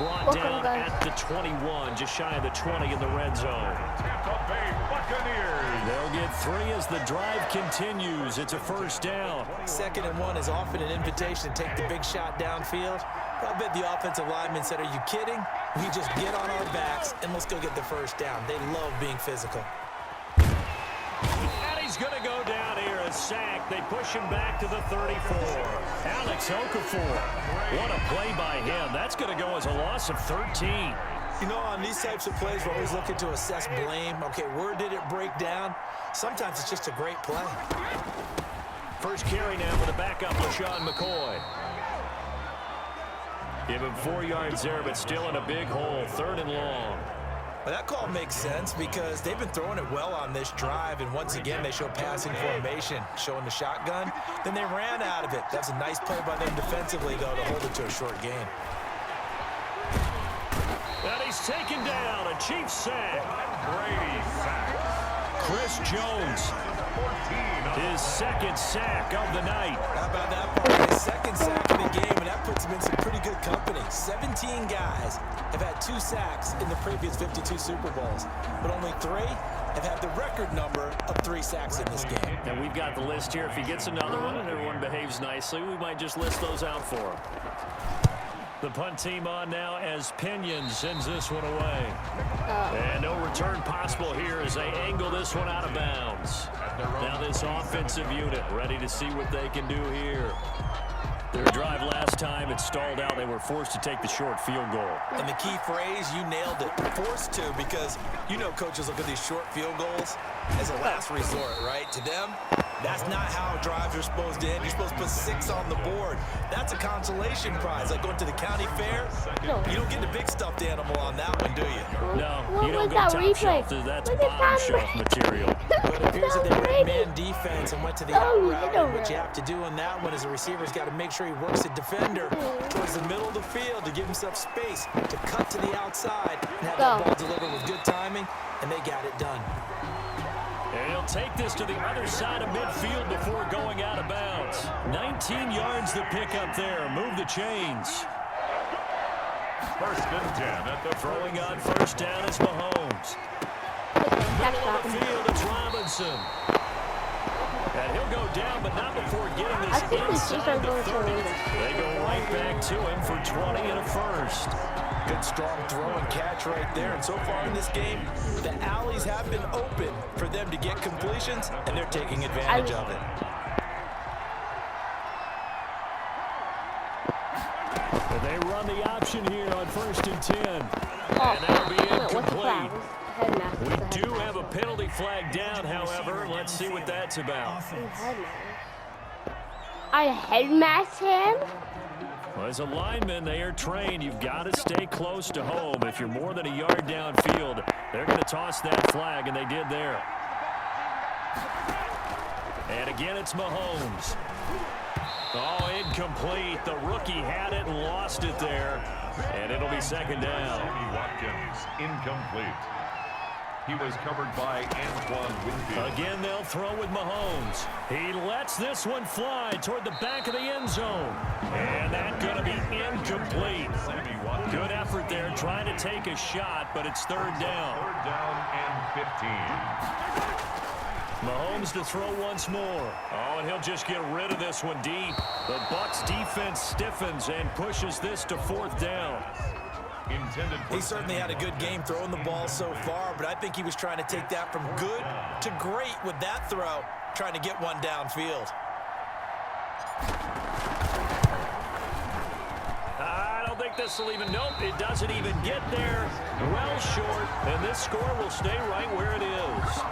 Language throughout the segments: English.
brought down at the 21, just shy of the 20 in the red zone. They'll get 3 as the drive continues. It's a first down. 2nd and 1 is often an invitation to take the big shot downfield. I bet the offensive lineman said, are you kidding? We just get on our backs and let's go get the first down. They love being physical. And he's going to go down here, a sack. They push him back to the 34. Alex Okafor. What a play by him. That's going to go as a loss of 13. You know, on these types of plays, we're always looking to assess blame. Okay, where did it break down? Sometimes it's just a great play. First carry now for the backup, LaShawn McCoy. Give him 4 yards there, but still in a big hole. 3rd and long. Well, that call makes sense because they've been throwing it well on this drive, and once again, they show passing formation, showing the shotgun. Then they ran out of it. That's a nice play by them defensively, though, to hold it to a short gain. And he's taken down, a Chiefs sack. Brady sack. Chris Jones, his 2nd sack of the night. How about that part? His 2nd sack of the game, and that puts him in some pretty good company. 17 guys have had 2 sacks in the previous 52 Super Bowls, but only 3 have had the record number of 3 sacks in this game. And we've got the list here. If he gets another one and everyone behaves nicely, we might just list those out for him. The punt team on now as Pinion sends this one away. And no return possible here as they angle this one out of bounds. Now this offensive unit ready to see what they can do here. Their drive last time, it stalled out. They were forced to take the short field goal. And the key phrase, you nailed it. Forced to, because you know coaches look at these short field goals as a last resort, right? To them, that's not how drives are supposed to end. You're supposed to put 6 on the board. That's a consolation prize. Like going to the county fair, you don't get the big stuffed animal on that one, do you? No, you don't go top shelf. That's bottom shelf material. But it appears that they ran man defense and went to the out route. And what you have to do on that one is the receiver's got to make sure he works the defender towards the middle of the field to give himself space to cut to the outside and have that ball delivered with good timing, and they got it done. And he'll take this to the other side of midfield before going out of bounds. 19 yards to pick up there. Move the chains. 1st and 10 at the throwing on 1st down is Mahomes. Middle of the field, it's Robinson. And he'll go down, but not before getting this inside the 30. They go right back to him for 20 and a first. Good strong throw and catch right there. And so far in this game, the alleys have been open for them to get completions, and they're taking advantage of it. And they run the option here on 1st and 10. And that'll be incomplete. We do have a penalty flag down, however. Let's see what that's about. I head mask him? Well, as a lineman, they are trained. You've got to stay close to home. If you're more than a yard downfield, they're going to toss that flag, and they did there. And again, it's Mahomes. Oh, incomplete. The rookie had it and lost it there. And it'll be 2nd down. Watkins, incomplete. He was covered by Antoine Winfield. Again, they'll throw with Mahomes. He lets this one fly toward the back of the end zone. And that's going to be incomplete. Good effort there, trying to take a shot, but it's 3rd down. 3rd down and 15. Mahomes to throw once more. Oh, and he'll just get rid of this one deep. The Bucs defense stiffens and pushes this to 4th down. He certainly had a good game throwing the ball so far, but I think he was trying to take that from good to great with that throw, trying to get one downfield. I don't think this will even, nope, it doesn't even get there. Well short, and this score will stay right where it is.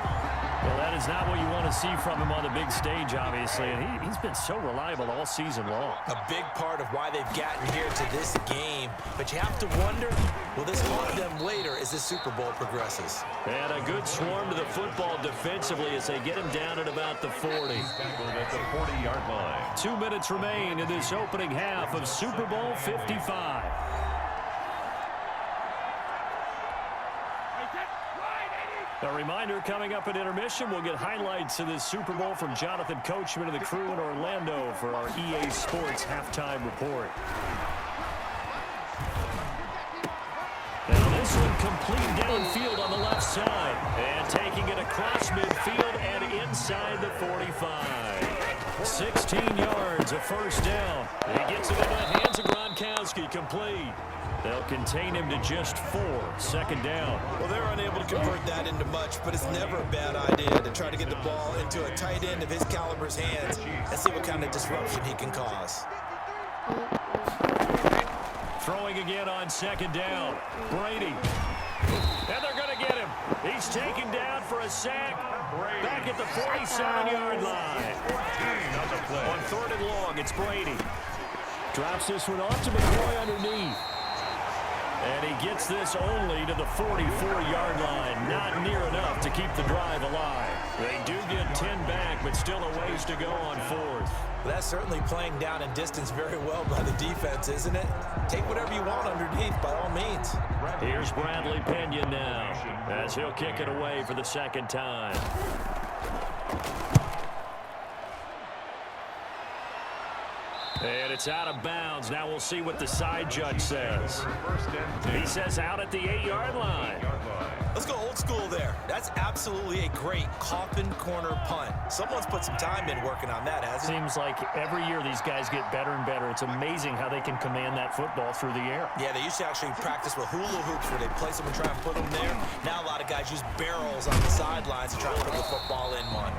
Well, that is not what you want to see from him on the big stage, obviously, and he's been so reliable all season long. A big part of why they've gotten here to this game, but you have to wonder, will this haunt them later as the Super Bowl progresses? And a good swarm to the football defensively as they get him down at about the 40. At the 40-yard line. 2 minutes remain in this opening half of Super Bowl 55. A reminder, coming up at intermission, we'll get highlights of this Super Bowl from Jonathan Coachman and the crew in Orlando for our EA Sports halftime report. this one complete downfield on the left side. And taking it across midfield and inside the 45. 16 yards, a first down. He gets it into the hands of Gronkowski, complete. They'll contain him to just 4, second down. Well, they're unable to convert that into much, but it's never a bad idea to try to get the ball into a tight end of his caliber's hands and see what kind of disruption he can cause. Throwing again on second down. Brady. And they're going to get him. He's taken down for a sack back at the 47-yard line. On third and long, it's Brady. Drops this one off to McCoy underneath. And he gets this only to the 44-yard line. Not near enough to keep the drive alive. They do get 10 back, but still a ways to go on fourth. That's certainly playing down and distance very well by the defense, isn't it? Take whatever you want underneath, by all means. Here's Bradley Pinion now, as he'll kick it away for the second time. And it's out of bounds. Now we'll see what the side judge says. He says out at the 8-yard line. Let's go old school there. That's absolutely a great coffin corner punt. Someone's put some time in working on that, hasn't it? Seems like every year these guys get better and better. It's amazing how they can command that football through the air. Yeah, they used to actually practice with hula hoops where they place them and try and put them there. Now a lot of guys use barrels on the sidelines to try and put the football in one.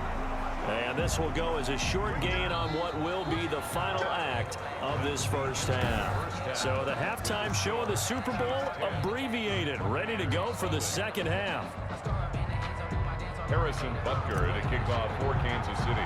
And this will go as a short gain on what will be the final act of this first half. So the halftime show of the Super Bowl abbreviated, ready to go for the second half. Harrison Butker to kick off for Kansas City.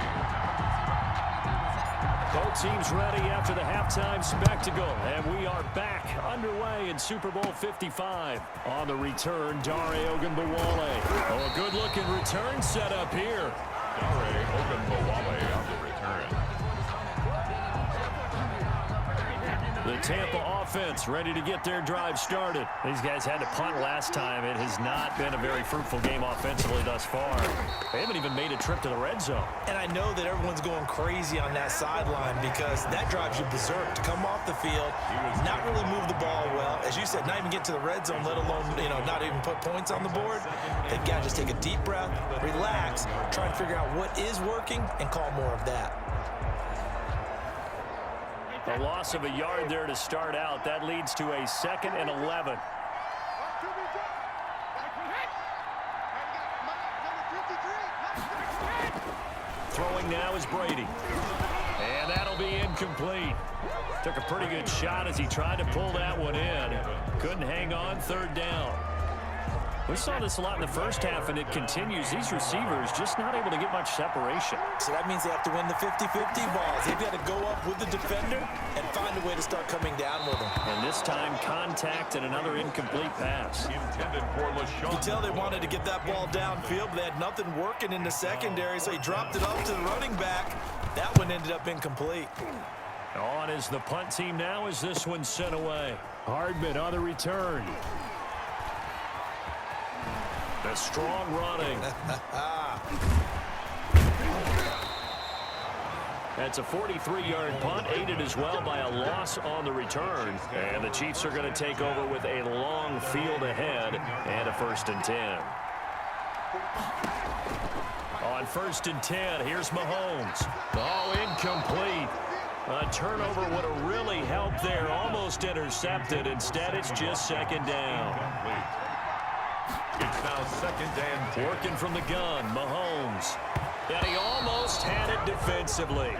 Both teams ready after the halftime spectacle, and we are back underway in Super Bowl 55. On the return, Dare Ogunbowale. Oh, a good-looking return set up here. Dare Ogunbowale on the return. The Tampa offense ready to get their drive started. These guys had to punt last time. It has not been a very fruitful game offensively thus far. They haven't even made a trip to the red zone. And I know that everyone's going crazy on that sideline because that drives you berserk to come off the field, not really move the ball well. As you said, not even get to the red zone, let alone, not even put points on the board. They've got to just take a deep breath, relax, try and figure out what is working and call more of that. A loss of a yard there to start out. That leads to a 2nd and 11. Throwing now is Brady. And that'll be incomplete. Took a pretty good shot as he tried to pull that one in. Couldn't hang on, third down. We saw this a lot in the first half, and it continues. These receivers just not able to get much separation. So that means they have to win the 50-50 balls. They've got to go up with the defender and find a way to start coming down with them. And this time, contact and another incomplete pass. Intended for LaShawn. You could tell they wanted to get that ball downfield, but they had nothing working in the secondary, so he dropped it off to the running back. That one ended up incomplete. On is the punt team now as this one's sent away. Hardman on the return. The strong running. That's a 43-yard punt, aided as well by a loss on the return. And the Chiefs are going to take over with a long field ahead and a 1st and 10. On 1st and 10, here's Mahomes. Oh, incomplete. A turnover would have really helped there. Almost intercepted. Instead, it's just 2nd down. It's now 2nd and 10. Working from the gun, Mahomes. And he almost had it defensively.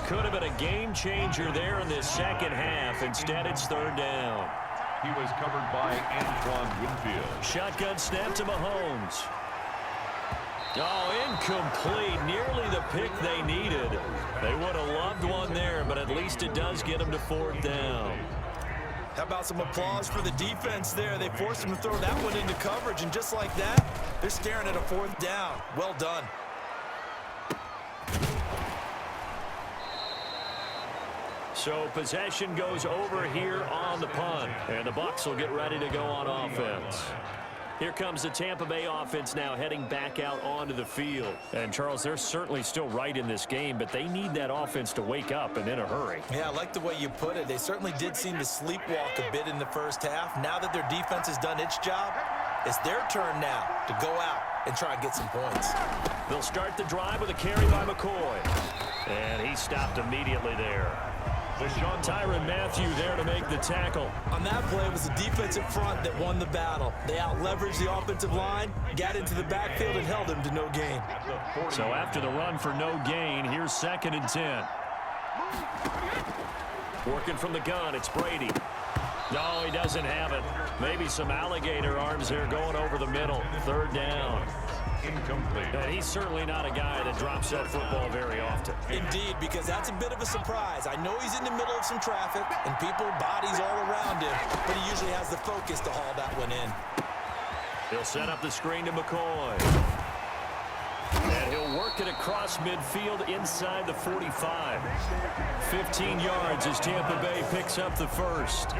Could have been a game changer there in this second half. Instead, it's 3rd down. He was covered by Antoine Winfield. Shotgun snap to Mahomes. Oh, incomplete. Nearly the pick they needed. They would have loved one there, but at least it does get them to 4th down. How about some applause for the defense there? They forced him to throw that one into coverage, and just like that, they're staring at a 4th down. Well done. So possession goes over here on the punt, and the Bucs will get ready to go on offense. Here comes the Tampa Bay offense now heading back out onto the field. And, Charles, they're certainly still right in this game, but they need that offense to wake up and in a hurry. Yeah, I like the way you put it. They certainly did seem to sleepwalk a bit in the first half. Now that their defense has done its job, it's their turn now to go out and try and get some points. They'll start the drive with a carry by McCoy. And he stopped immediately there. Tyrann Mathieu there to make the tackle. On that play, it was the defensive front that won the battle. They out-leveraged the offensive line, got into the backfield, and held him to no gain. So after the run for no gain, here's 2nd and 10. Working from the gun, it's Brady. No, he doesn't have it. Maybe some alligator arms there going over the middle. 3rd down. Incomplete. And he's certainly not a guy that drops that football very often. Indeed, because that's a bit of a surprise. I know he's in the middle of some traffic and people, bodies all around him, but he usually has the focus to haul that one in. He'll set up the screen to McCoy. And he'll work it across midfield inside the 45. 15 yards as Tampa Bay picks up the first.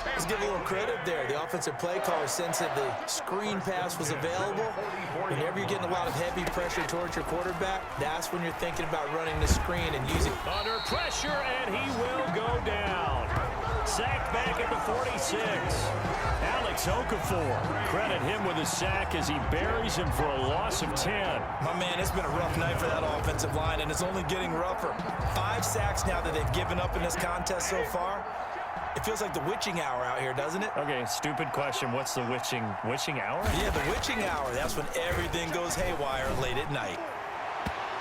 Let's give a little credit there. The offensive play caller sensed that the screen pass was available. Whenever you're getting a lot of heavy pressure towards your quarterback, that's when you're thinking about running the screen and using. Under pressure, and he will go down. Sacked back at the 46. Alex Okafor. Credit him with a sack as he buries him for a loss of 10. My man, it's been a rough night for that offensive line, and it's only getting rougher. 5 sacks now that they've given up in this contest so far. It feels like the witching hour out here, doesn't it? Okay, stupid question. What's the witching hour? Yeah, the witching hour. That's when everything goes haywire late at night.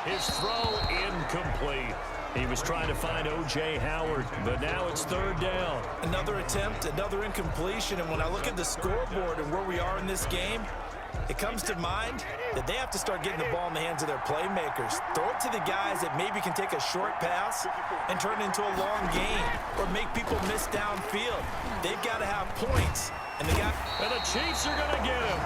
His throw incomplete. He was trying to find O.J. Howard, but now it's 3rd down. Another attempt, another incompletion, and when I look at the scoreboard and where we are in this game, it comes to mind that they have to start getting the ball in the hands of their playmakers. Throw it to the guys that maybe can take a short pass and turn it into a long game or make people miss downfield. They've got to have points. And the Chiefs are going to get him.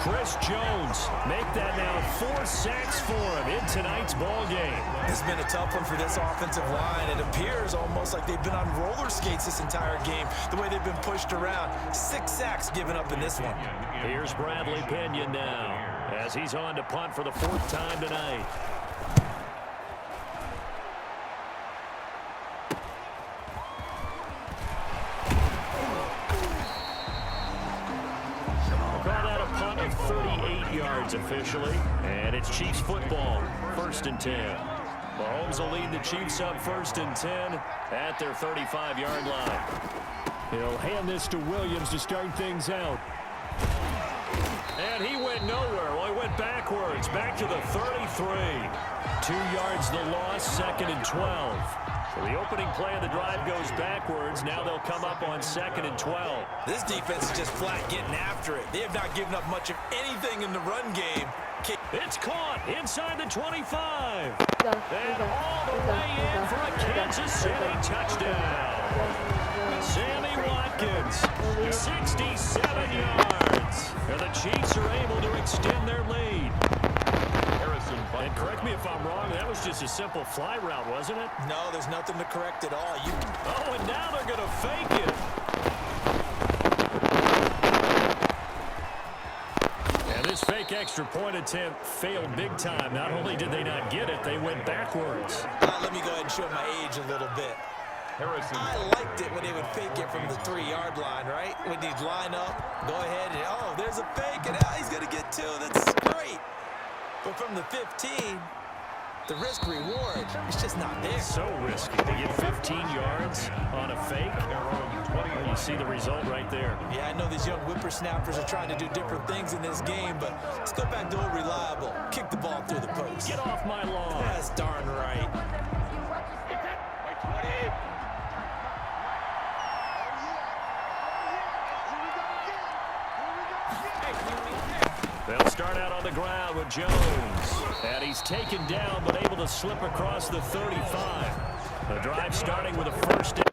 Chris Jones make that now 4 sacks for him in tonight's ball game. This has been a tough one for this offensive line. It appears almost like they've been on roller skates this entire game, the way they've been pushed around. 6 sacks given up in this one. Here's Bradley Pinion now as he's on to punt for the 4th time tonight. Punt of 38 yards officially, and it's Chiefs football, 1st and 10. Mahomes will lead the Chiefs up 1st and 10 at their 35-yard line. He'll hand this to Williams to start things out. And he went nowhere. Well, he went backwards, back to the 33. 2 yards the loss, 2nd and 12. So the opening play of the drive goes backwards. Now they'll come up on 2nd and 12. This defense is just flat getting after it. They have not given up much of anything in the run game. It's caught inside the 25. And all the way in for a Kansas City touchdown. Sammy Watkins, 67 yards. And the Chiefs are able to extend their lead. And correct me if I'm wrong, that was just a simple fly route, wasn't it? No, there's nothing to correct at all. Oh, and now they're going to fake it. And this fake extra point attempt failed big time. Not only did they not get it, they went backwards. Let me go ahead and show my age a little bit. I liked it when they would fake it from the 3-yard line, right? When they'd line up, go ahead and, oh, there's a fake, and he's going to get 2. That's great. But from the 15, the risk-reward is just not there. So risky to get 15 yards on a fake. Well, you see the result right there. Yeah, I know these young whippersnappers are trying to do different things in this game, but let's go back to old reliable. Kick the ball through the post. Get off my lawn. That's darn right. They'll start out on the ground with Jones. And he's taken down but able to slip across the 35. The drive starting with a 1st and